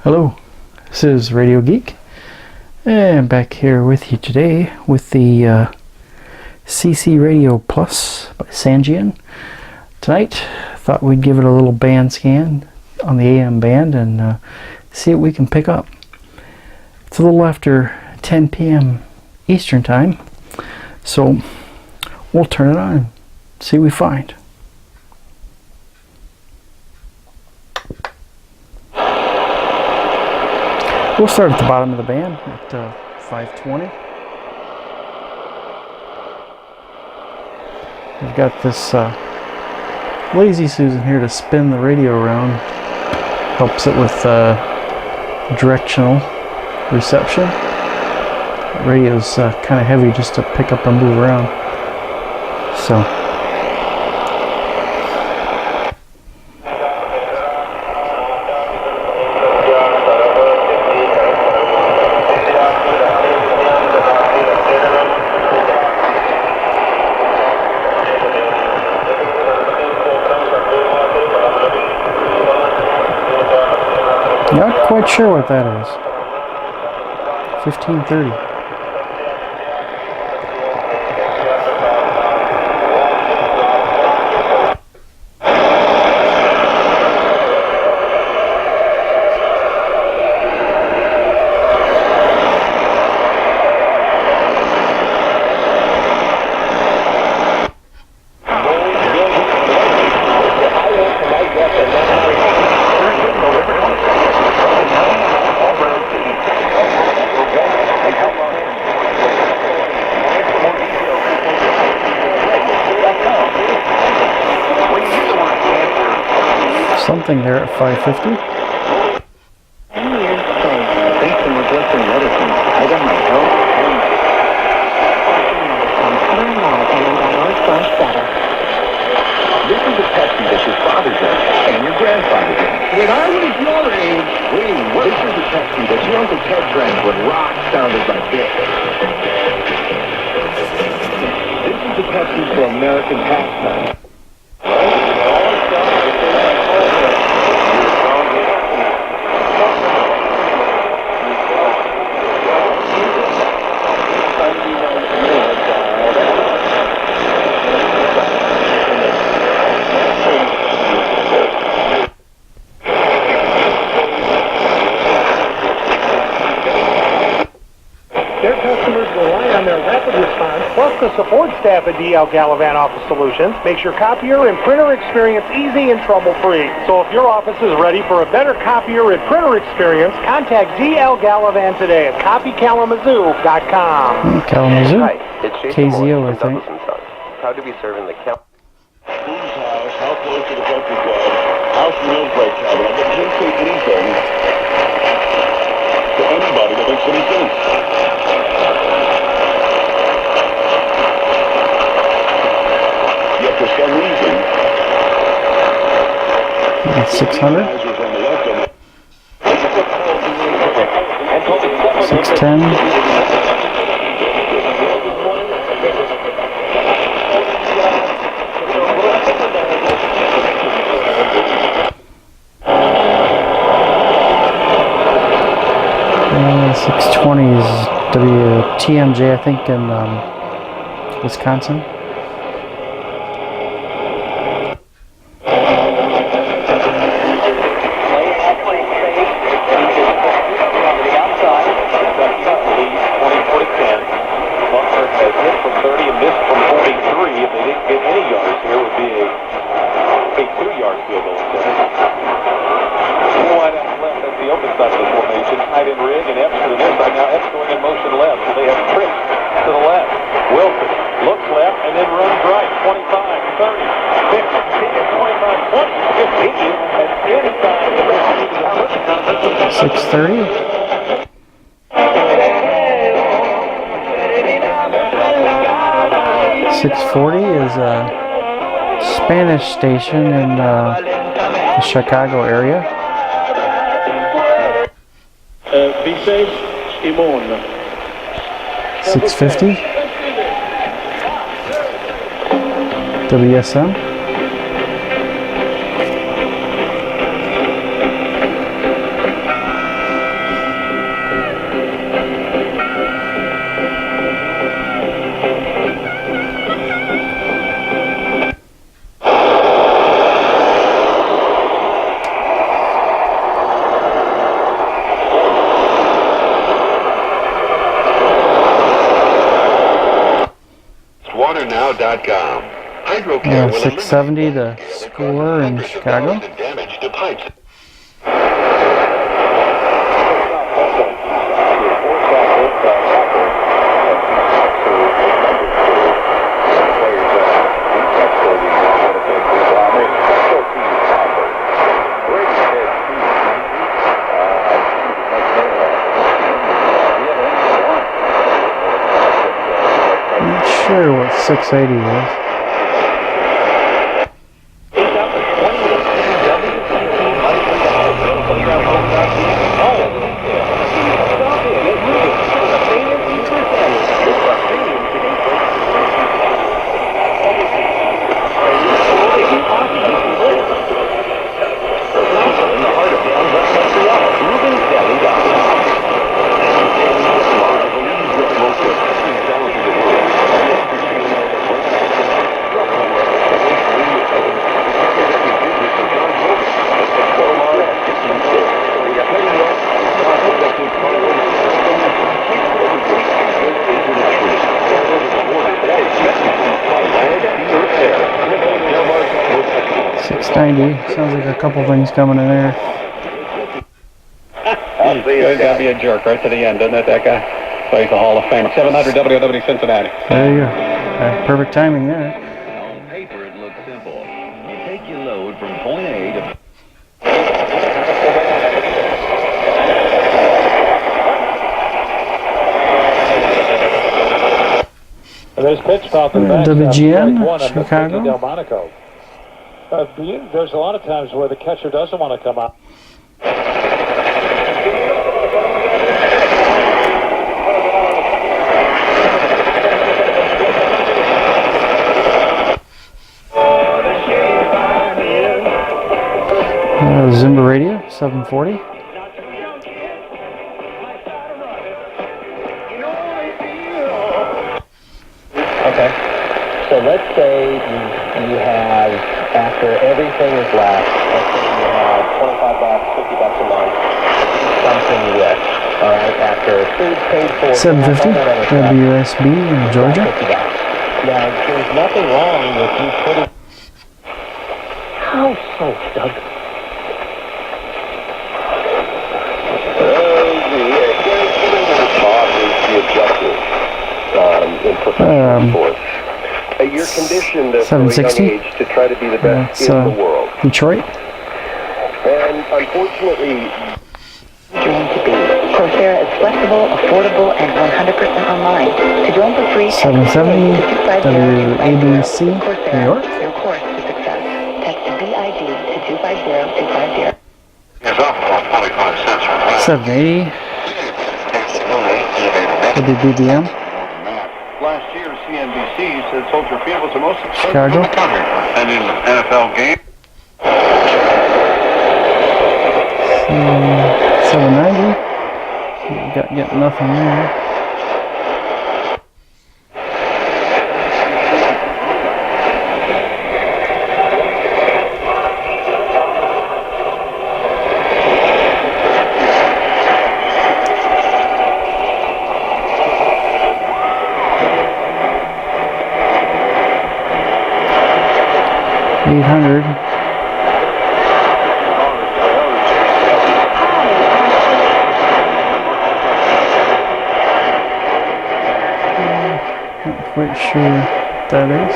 Hello, this is Radio Geek, and I'm back here with you today with the CCRadio Plus by Sangean. Tonight, I thought we'd give it a little band scan on the AM band and see what we can pick up. It's a little after 10 p.m. Eastern Time, so we'll turn it on and see what we find. We'll start at the bottom of the band at 520. We've got this Lazy Susan here to spin the radio around. Helps it with directional reception. The radio's kind of heavy just to pick up and move around. So. Not quite sure what that is. 1530. Something there at 550. This is a Pepsi that your father drank and your grandfather drank. When I was your age, this is a Pepsi that your Uncle Ted drank when rock sounded like this. This is the Pepsi for American pastime. The support staff at DL Gallivant Office Solutions makes your copier and printer experience easy and trouble-free. So if your office is ready for a better copier and printer experience, contact DL Gallivant today at copykalamazoo.com. Kalamazoo? Hi, it's Jason KZO, Moore I from think. Douglas & Sons. Proud to be serving the Whose house, how close to the country club, house wheels break cabin. I can't say anything to anybody that makes any sense. Yet for some reason, 600? 610? And 620 is WTMJ, I think, in Wisconsin. Wilson looks left and then runs right. 25, 30, 50, 25, 20, 15, and inside the rest. 630. 640 is a Spanish station in the Chicago area. Be safe, Imon. 650. WSM. waternow.com. Hydrocare will 670 the score in Chicago. The damage to pipes. Not sure what 680 is. Sounds like a couple things coming in there. He's got to be a jerk right to the end, doesn't it, that guy? So he's a Hall of Famer. 700 WW Cincinnati. There you go. Perfect timing there. On paper, it looks simple. You take your load from point A to... There's pitch Falcon back. WGN, Chicago. Delmonico. There's a lot of times where the catcher doesn't want to come out. Zimba Radio, 740. Okay. So let's say you have, after everything is left, let's say you have $25, $50 a month, something with, all right, after food paid for, 750, WSB in Georgia. $50. Now, there's nothing wrong with you putting... How so, Doug? The objective in professional sports. You're conditioned at a young 760. age to try to be the best in the world. Detroit. And unfortunately, Dream to be. Coursera is flexible, affordable, and 100% online. To join for free, 770 WABC, New York. Your course to success. Text BID to 250250. 780 WBBM. Last year, CNBC said Soldier Field was the most successful Chicago. in the country and in NFL game. 790. Got nothing there. Quite sure what that is.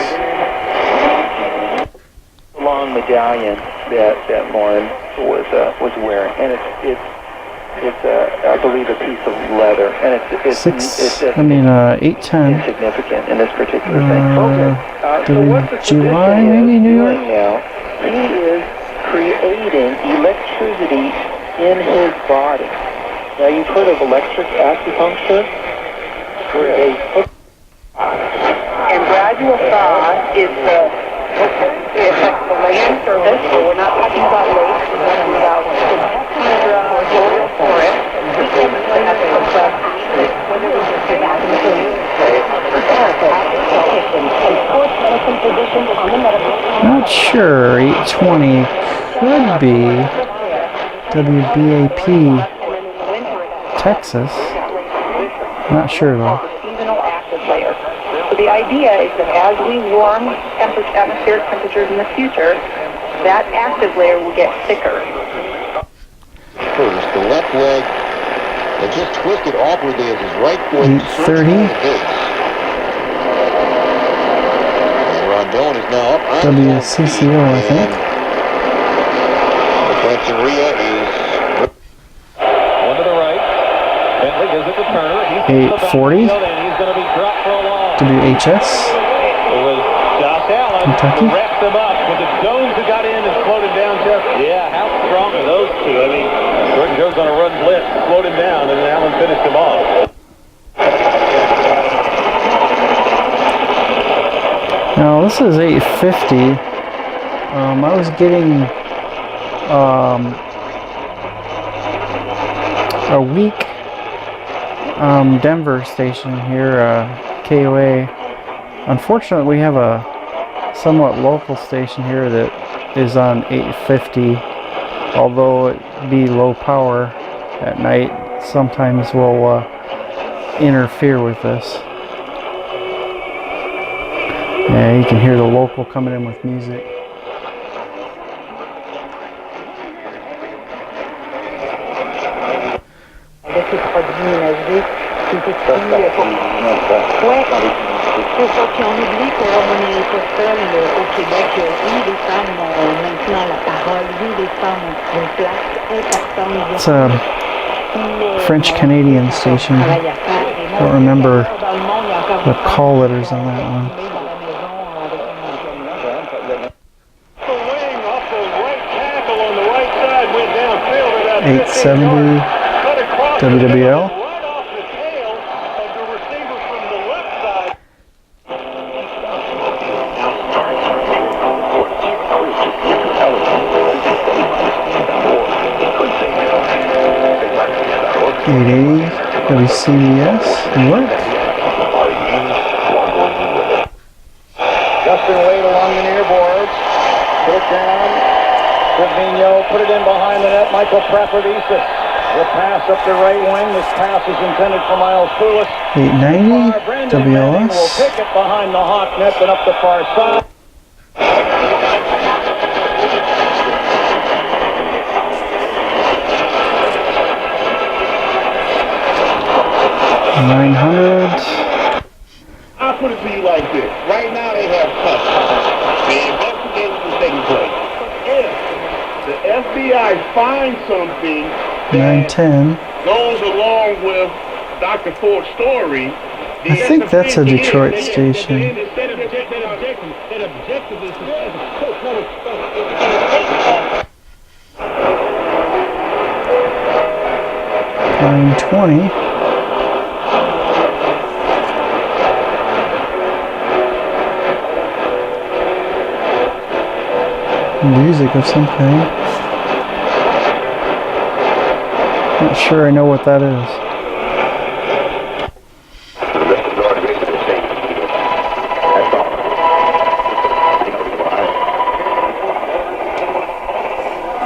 Long medallion that Lauren was wearing, and it's I believe a piece of leather, and it's 810. insignificant in this particular thing. So what the July, physician maybe is New York. doing now, he is creating electricity in his body. Now you've heard of electric acupuncture, where they hook. And gradual thaw is the land surface, so we're not talking about lakes, we're talking about the forest. We typically have to compress sports medicine physicians on the medical. Not sure. 820 could be WBAP, Texas. Not sure though. Seasonal acid layer. The the idea is that as we warm atmospheric temperatures in the future, that active layer will get thicker. First, the left leg that just twisted awkwardly as his right foot 8:30. And Rondon is now up on WCCO, I think. The Fletcheria is One to the right. Bentley gives it to Turner. He's 8:40. and he's going to be dropped for a loss. WHS. It was Josh Allen Kentucky. who wrapped him up. Was it Jones who got in and slowed him down, Jeff? Yeah, how strong are those two? I mean, Jordan Jones on a run blitz, slowed him down, and then Allen finished him off. Now this is 8:50. I was getting a weak Denver station here, KOA. Unfortunately, we have a somewhat local station here that is on 850. Although it be low power at night, sometimes will interfere with this. Yeah, you can hear the local coming in with music. C'est ça qu'on oublie qu'on n'est pas seul au Québec. Oui, les femmes ont maintenant la parole. Oui, les femmes ont une place importante. It's a French-Canadian station. I don't remember the call letters on that one. 870 WWL. WCBS, New York. Justin Wade along the near boards. Put it down. Trevino put it in behind the net. Michael Preferdesis will pass up the right wing. This pass is intended for Miles Poulis. 890 WLS. Will pick it behind the Hawk net and up the far side. 900. I'll put it to you like this. Right now they have custody. The investigation is taking place. If the FBI finds something that 910. goes along with Dr. Ford's story, I think that's a Detroit station. 920. Music of some kind. Not sure I know what that is.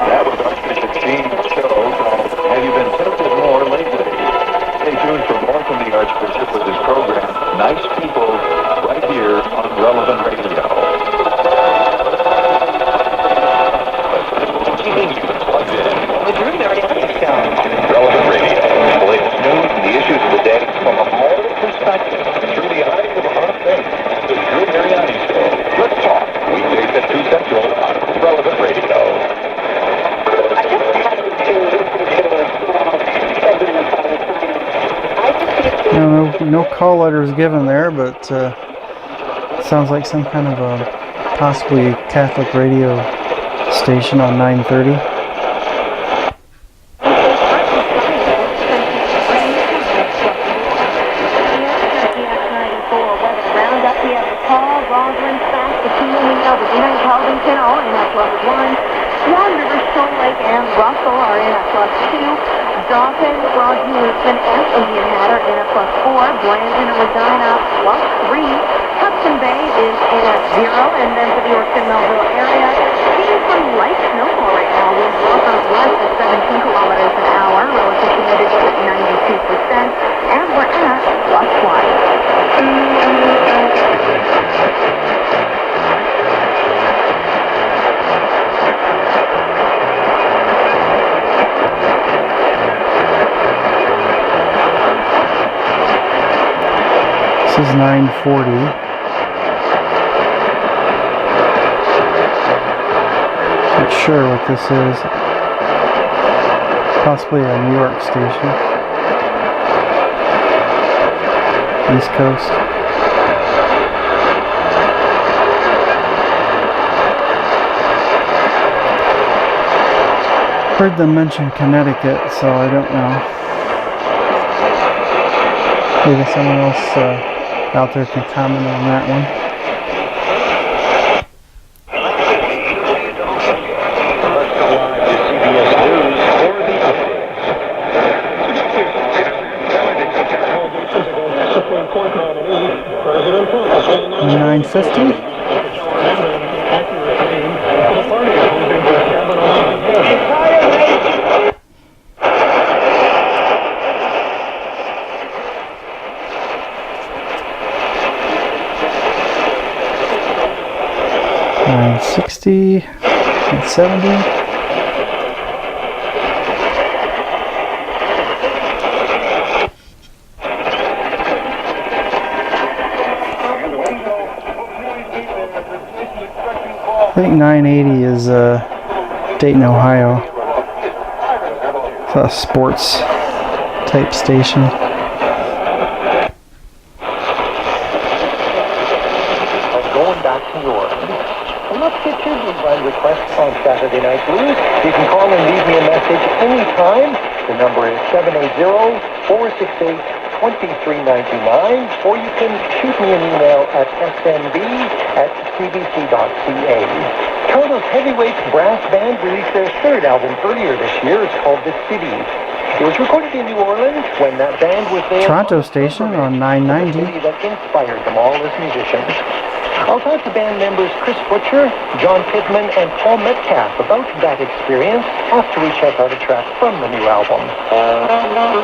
That was Archbishop James show called Have You Been Tempted More Lately? Stay tuned for more from the Archbishop with his program, Nice People, right here on Relevant Radio. Relevant Radio. The latest news and the issues of the day from a moral perspective through the eyes of our faith. The Drew Mariani Show. Let's talk. Weekdays at 2 Central on Relevant Radio. No call letters given there, but sounds like some kind of a possibly Catholic radio station on 930. Dawson, Broadview, Lisbon, and Indian Head are in a +4. Blandon and Regina +3. Hudson Bay is in at 0. And then for the Yorkton Melville area, seeing some light snowfall right now. Winds northwest at 17 kilometers an hour. Relative humidity at 92%. And we're at +1. is 940. Not sure what this is. Possibly a New York station. East Coast. Heard them mention Connecticut, so I don't know. Maybe someone else out there can comment on that one. $9.50. 960, 970. I think 980 is Dayton, Ohio. It's a sports type station. Going back to York. Let's get your design requests on Saturday Night Blues. You can call and leave me a message anytime. The number is 780-468-2399, or you can shoot me an email at snb@cbc.ca. Toronto's Heavyweights Brass Band released their third album earlier this year. It's called The Cities. It was recorded in New Orleans when that band was there. Toronto station on 990. The city that inspired them all as musicians. I'll talk to band members Chris Butcher, John Pittman, and Paul Metcalf about that experience after we check out a track from the new album.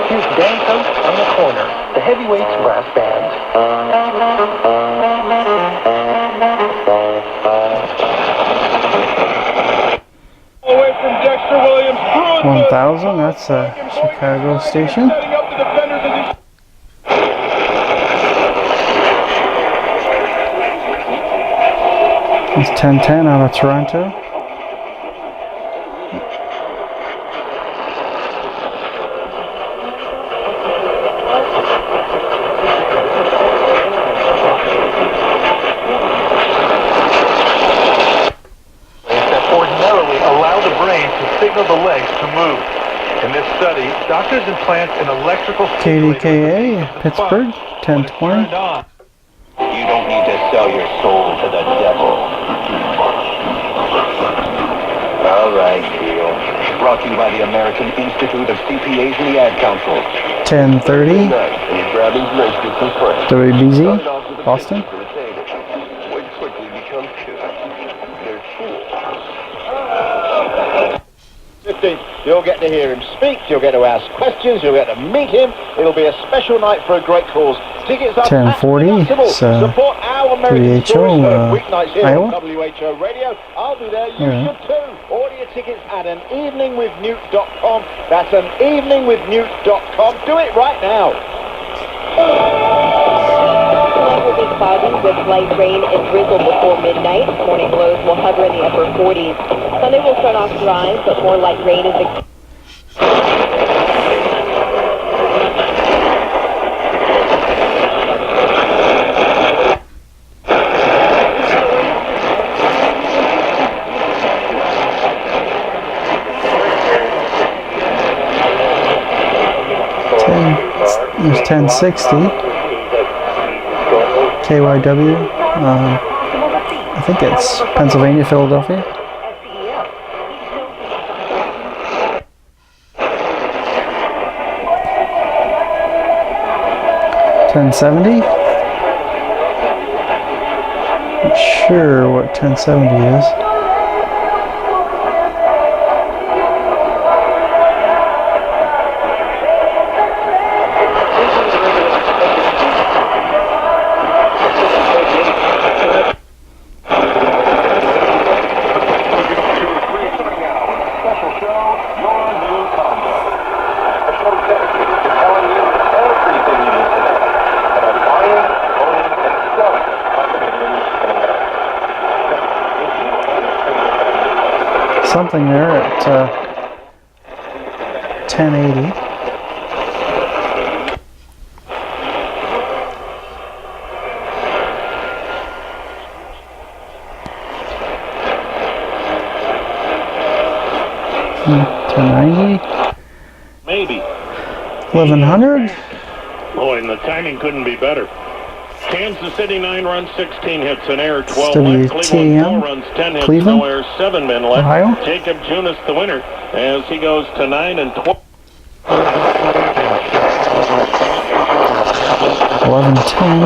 Here's Dance Out on the Corner, the Heavyweights Brass Band. 1000, that's a Chicago station. It's 1010 out of Toronto. That ordinarily allow the brain to signal the legs to move. In this study, doctors implant an electrical KDKA, Pittsburgh, 1020. You don't need to sell your soul to the devil. All right, deal. Brought to you by the American Institute of CPAs and the Ad Council. 1030. WBZ, Boston. Which quickly becomes two. They're fools. You'll get to hear him speak, you'll get to ask questions, you'll get to meet him. It'll be a special night for a great cause. Tickets are 1040. Support our American stories weeknights here Iowa. on WHO Radio. I'll be there, you should too. Order your tickets at aneveningwithnewt.com. That's aneveningwithnewt.com. Do it right now. Tonight will be cloudy with light rain and drizzle before midnight. Morning lows will hover in the upper 40s. Sunday will start off dry, but more light rain is expected. 1060. KYW. I think it's Pennsylvania, Philadelphia. $10.70. Not sure what 1070 is. something there at 1080. Maybe. 1100. Boy, and the timing couldn't be better. Kansas City 9 runs, 16 hits, an error, 12 left. Cleveland 4 runs, 10 hits, Cleveland, no errors, 7 men left. Ohio. Jacob Junis the winner as he goes to 9 and 12. 1110.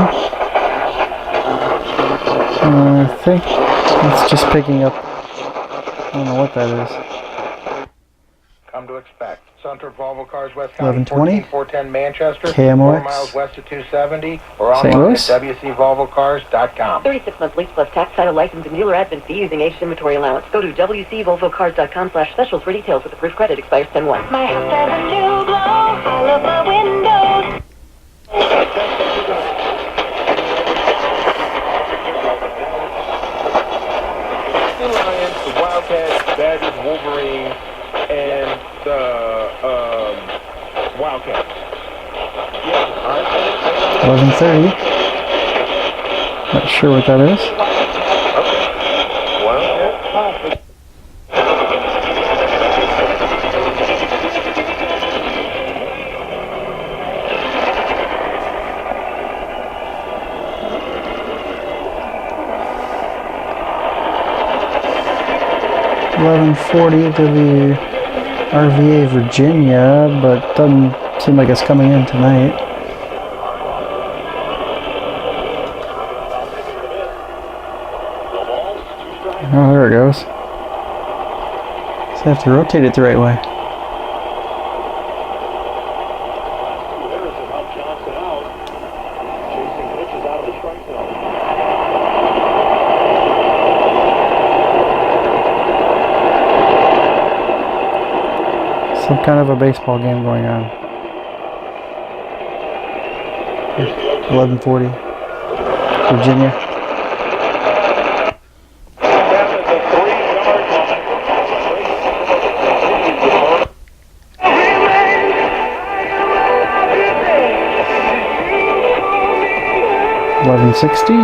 I think it's just picking up. I don't know what that is. Come to expect. Sunter Volvo Cars West 1120. 410 Manchester. KMOX. 4 miles west of 270. Or St. online Louis. at WCVolvoCars.com. 36-month lease plus tax, title, license, and dealer admin fee using aged inventory allowance. Go to WCVolvoCars.com/specials for details with approved credit. Expires 10/1. My house has a new glow. I love my windows. The Lions, the Wildcats, Badgers, Wolverines, and the Wildcats. 1130. Not sure what that is. Wildcats. 1140 to the RVA Virginia, but doesn't seem like it's coming in tonight. Oh, there it goes. So I have to rotate it the right way. Some kind of a baseball game going on. 1140. Virginia. $11.60.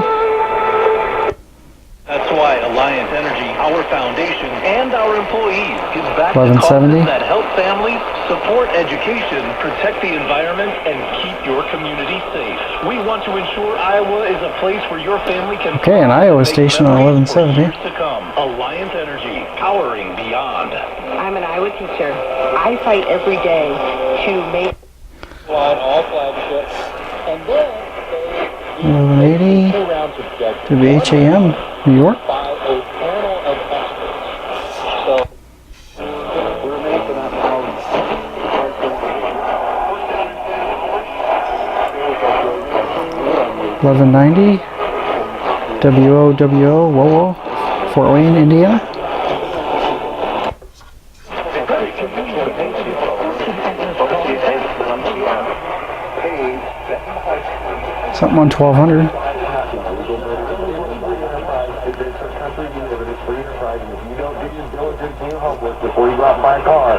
That's why Alliant Energy, our foundation, and our employees give back to $11.70. causes that help families, support education, protect the environment, and keep your community safe. We want to ensure Iowa is a place where your family can. Okay, an Iowa station on 1170. Years to come. Alliant Energy, powering beyond. I'm an Iowa teacher. I fight every day to make All flagships. And then 1180 two rounds of judgment. to the HAM, New York. By a panel of experts. So we're making up our 1190 WOWO, Fort Wayne, Indiana. Something on 1200. Before you go out and buy a car,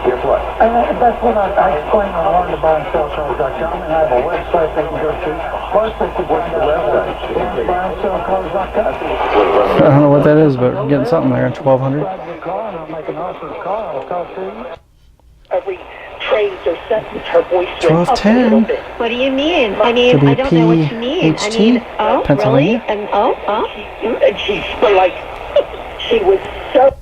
guess what? That's what I explain on learntobuyandsellcars.com, and I have a website they can go to. Plus, they can go to the website, learntobuyandsellcars.com. I don't know what that is, but we're getting something there at 1200. I'll make an offer of a car, I'll talk to you. Every trades or sentence, her voice went up a 1210. little bit. What do you mean? I mean, I don't know what you mean. I mean, oh, Pennsylvania. really? And oh. And she's like, she was so.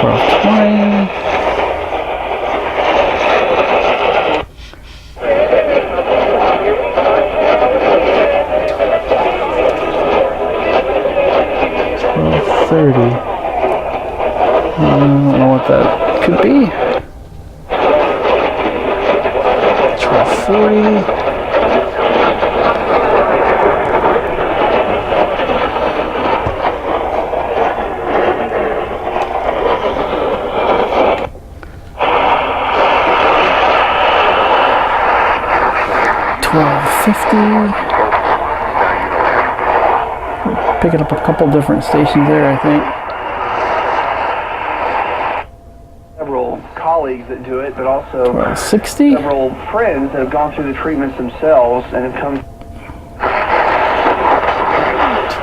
1220. $12.30. I don't know what that could be. 12.40. $12.50. Picking up a couple different stations there, I think. Several colleagues that do it, but also 1260. several friends that have gone through the treatments themselves and have come.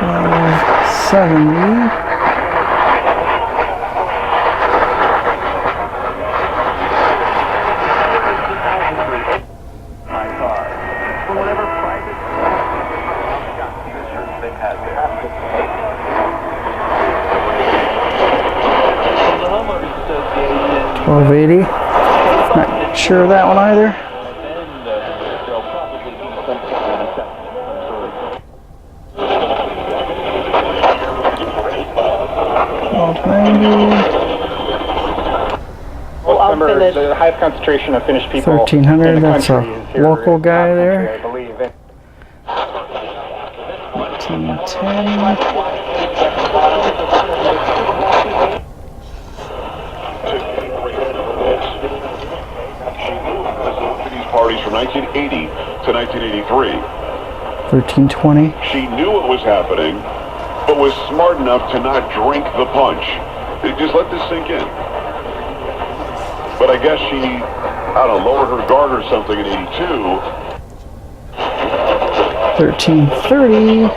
1270. $12.80. Not sure of that one either. $12.90. Remember, the highest concentration of Finnish people. 1300. That's a local guy there. I believe. 1810. Parties from 1980 to 1983. 1320. She knew what was happening, but was smart enough to not drink the punch. Just let this sink in. But I guess she, I don't know, lowered her guard or something in 82. 1330.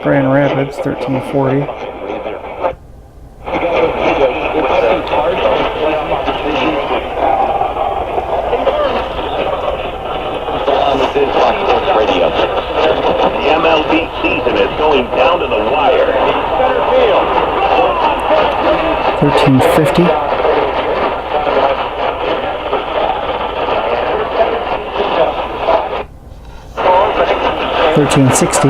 Grand Rapids, 1340. The MLB season is going down to the wire. Center field. 1350. 1360.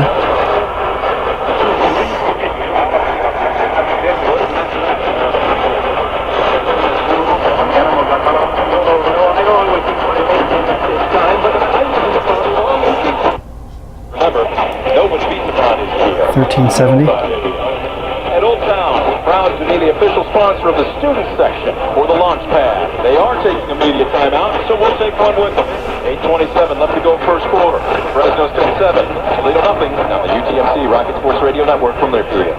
Remember, nobody's beaten about it here. 1370. At Old Town, we're proud to be the official sponsor of the student section for the launch pad. They are taking immediate timeout, so we'll take one with them. 8:27 left to go first quarter. Fresno's 10-7. Toledo nothing. Now the UTMC Rocket Sports Radio Network from Lakefield.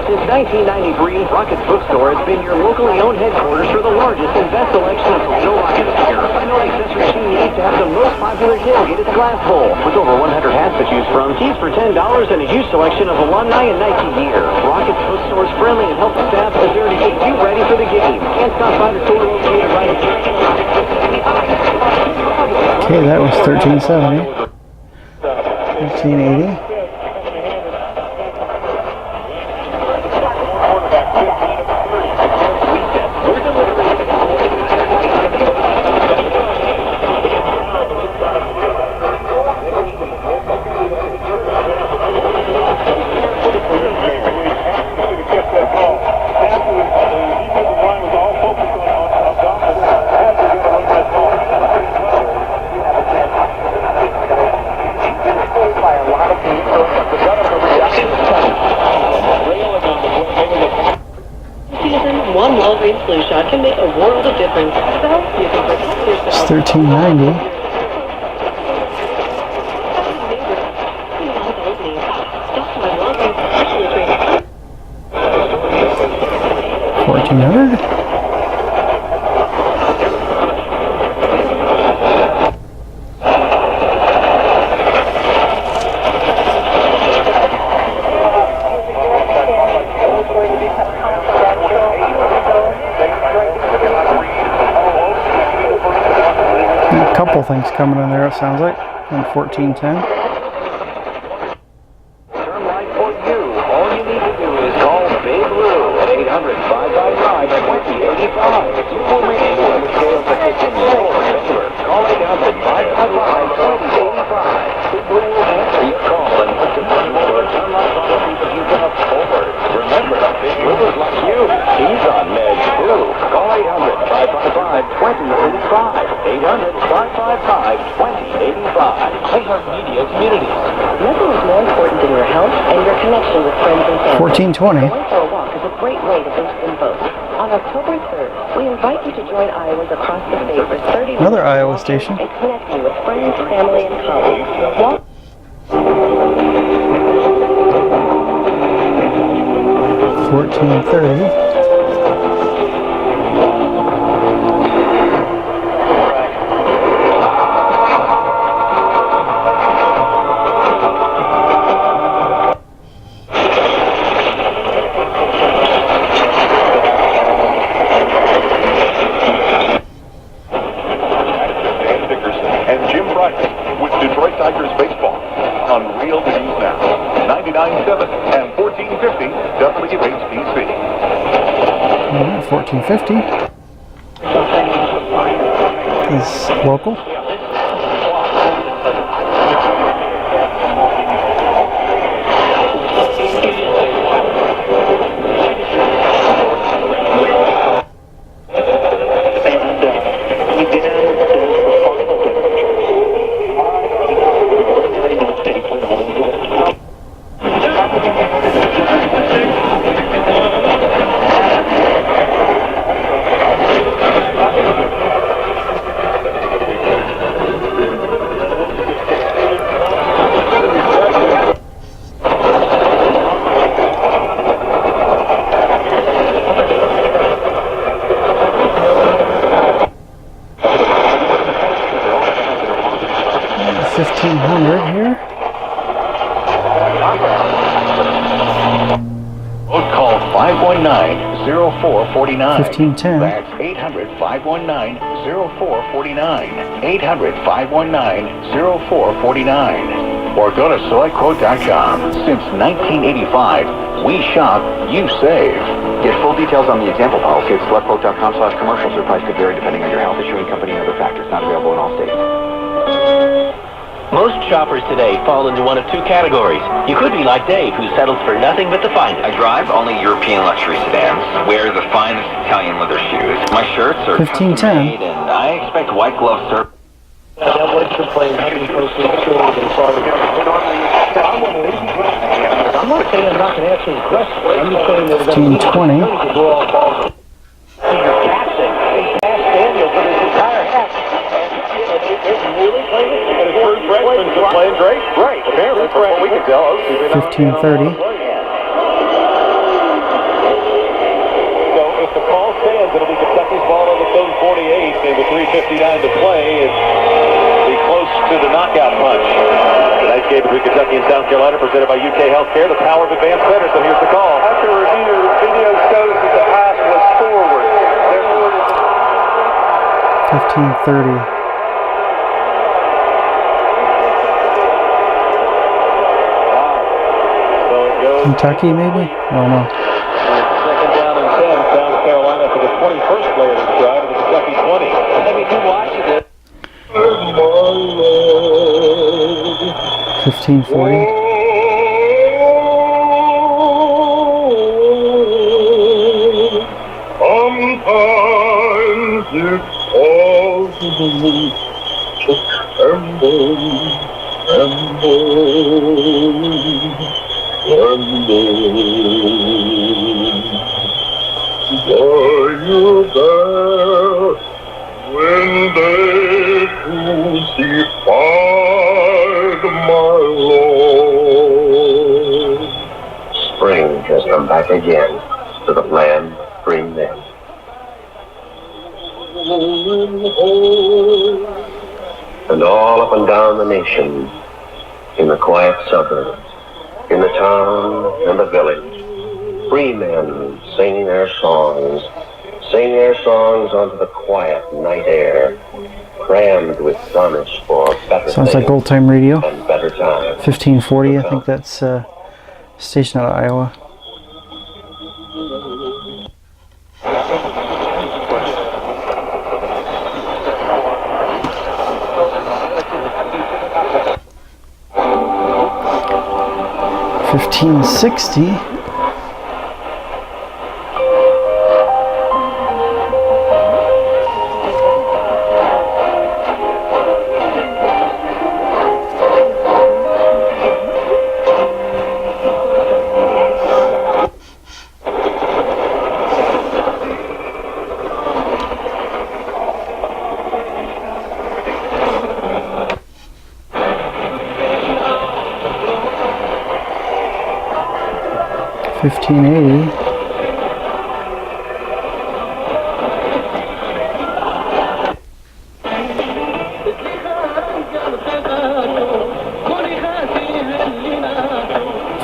Since 1993, Rocket's Bookstore has been your locally owned headquarters for the largest and best selection of Toledo Rockets gear. I know the accessories you need to have the most popular tailgated glass bowl. With over 100 hats to choose from, tees for $10, and a huge selection of alumni and Nike gear. Rocket's Bookstore's friendly and helpful staff is there to get you ready for the game. And stop by the store located right here. Okay, that was 1370. 1380. One Walgreens flu shot can make a world of difference. So you can protect yourself. It's 1390. $1,400. A couple things coming in there, it sounds like, on 1410. Term life for you. All you need to do is call Babe Lou at 800-555-2085. You will make sure the sales are taken your favor. Call 800-555-2085. Big Lou will answer your call and put your money for a term life policy that you can afford. Remember, Big Lou is like you. He's on meds too. Call by iHeartMedia Communities. Nothing is more important than your health and your connection with friends and family. 1420. Going for a walk is a great way to boost them both. On October 3rd, we invite you to join Iowans across the state for 30 minutes. Another Iowa station. And connecting with friends, family, and colleagues. Walk 1430. and 1450 WHBC. 1450 is local. Call 519-0449. 1510. That's 800-519-0449. 800-519-0449. Or go to SelectQuote.com. Since 1985, we shop, you save. Get full details on the example policy at SelectQuote.com/commercials. Your price could vary depending on your health, issuing company, and other factors. Not available in all states. Most shoppers today fall into one of two categories. You could be like Dave, who settles for nothing but the finest. I drive only European luxury sedans, wear the finest Italian leather shoes. My shirts are 1510. custom made, and I expect white glove service. That was complained having posted stores and sorry. I'm not saying I'm not going to answer the question. I'm just saying that 1520. Your captain, he passed Daniel for his entire half. And his true freshman is playing great. Great. Apparently, from what we can tell. 1530. So if the call stands, it'll be Kentucky's ball on the 48, and with 3:59 to play, it's be close to the knockout punch. Tonight's game between Kentucky and South Carolina, presented by UK Healthcare, the power of advanced medicine. Here's the call. After review, video shows that the pass was forward. 1530. Kentucky, maybe? I don't know. Second down and 10. South Carolina for the 21st play of this drive of the Kentucky 20. I mean, you watching it. 1540. Sometimes it's possible to tremble. Are you there when they crucified my Lord? Spring has come back again to the land of free men. And all up and down the nation, in the quiet suburbs, in the town and the village, free men sing their songs onto the quiet night air, crammed with promise for better Sounds things like old time radio. and better times. 1540, I think that's station out of Iowa. $15.60. 1580.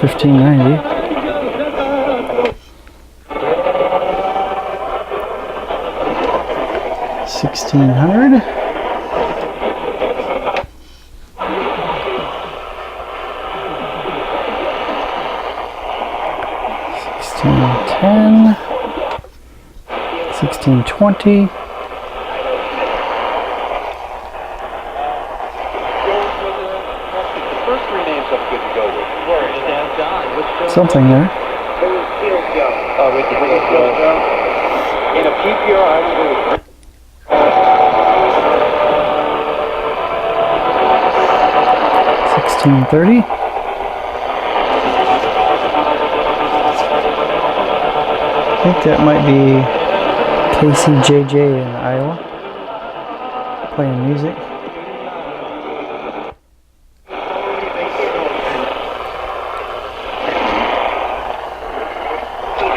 $15.90. $1,600. $1,610. $1,620. Something there. In a PPR, I will go with 1630. I think that might be KCJJ in Iowa playing music.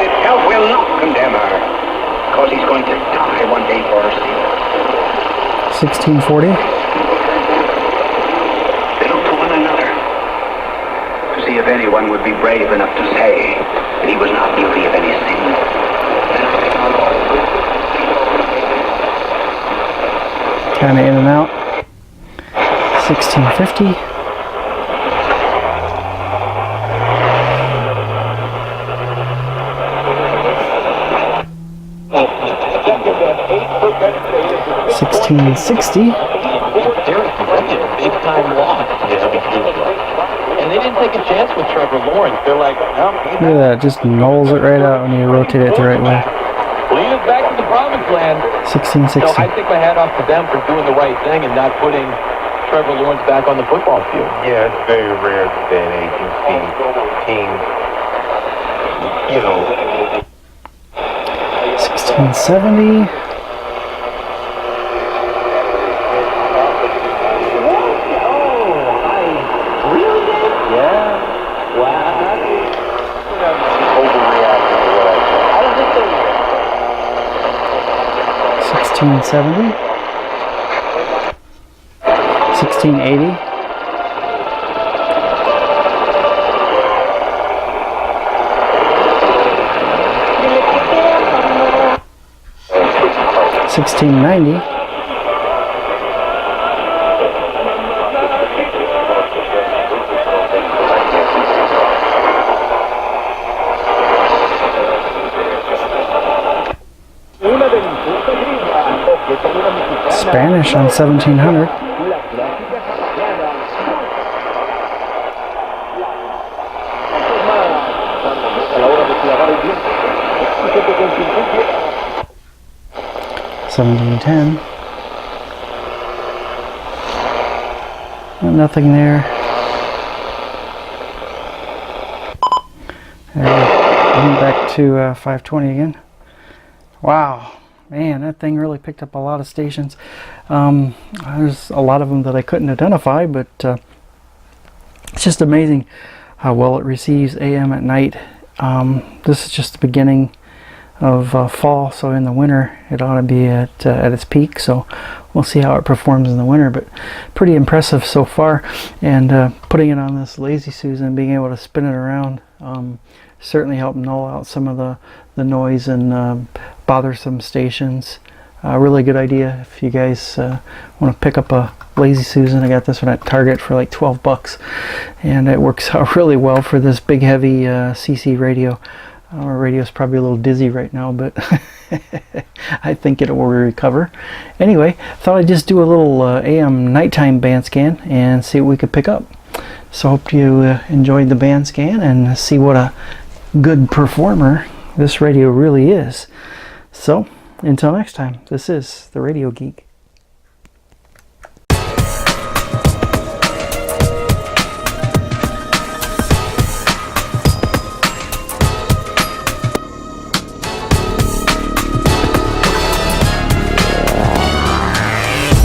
Itself will not condemn her, because he's going to die one day for her sin. 1640. See if anyone would be brave enough to say that he was not guilty of any sin. Kind of in and out. 1650. $1660. Big time loss. And they didn't take a chance with Trevor Lawrence. They're like, no. Look at that, just nulls it right out when you rotate it the right way. Well, he was back to the promised land. 1660. So I think my hat off to them for doing the right thing and not putting Trevor Lawrence back on the football field. Yeah, it's very rare that an agency team, you know. 1670. $1670. $1680. $1690. Spanish on 1700. $1710. Nothing there. I'm back to 520 again. Wow. Man, that thing really picked up a lot of stations. There's a lot of them that I couldn't identify, but it's just amazing how well it receives AM at night. This is just the beginning of fall, so in the winter it ought to be at its peak, so we'll see how it performs in the winter, but pretty impressive so far. And putting it on this Lazy Susan and being able to spin it around certainly helped null out some of the noise and bothersome stations. Really good idea if you guys want to pick up a Lazy Susan. I got this one at Target for like 12 bucks, and it works out really well for this big heavy CC radio. Our radio's probably a little dizzy right now, but I think it will recover. Anyway, thought I'd just do a little AM nighttime band scan and see what we could pick up. So hope you enjoyed the band scan and see what a good performer this radio really is. So until next time, this is the Radio Geek.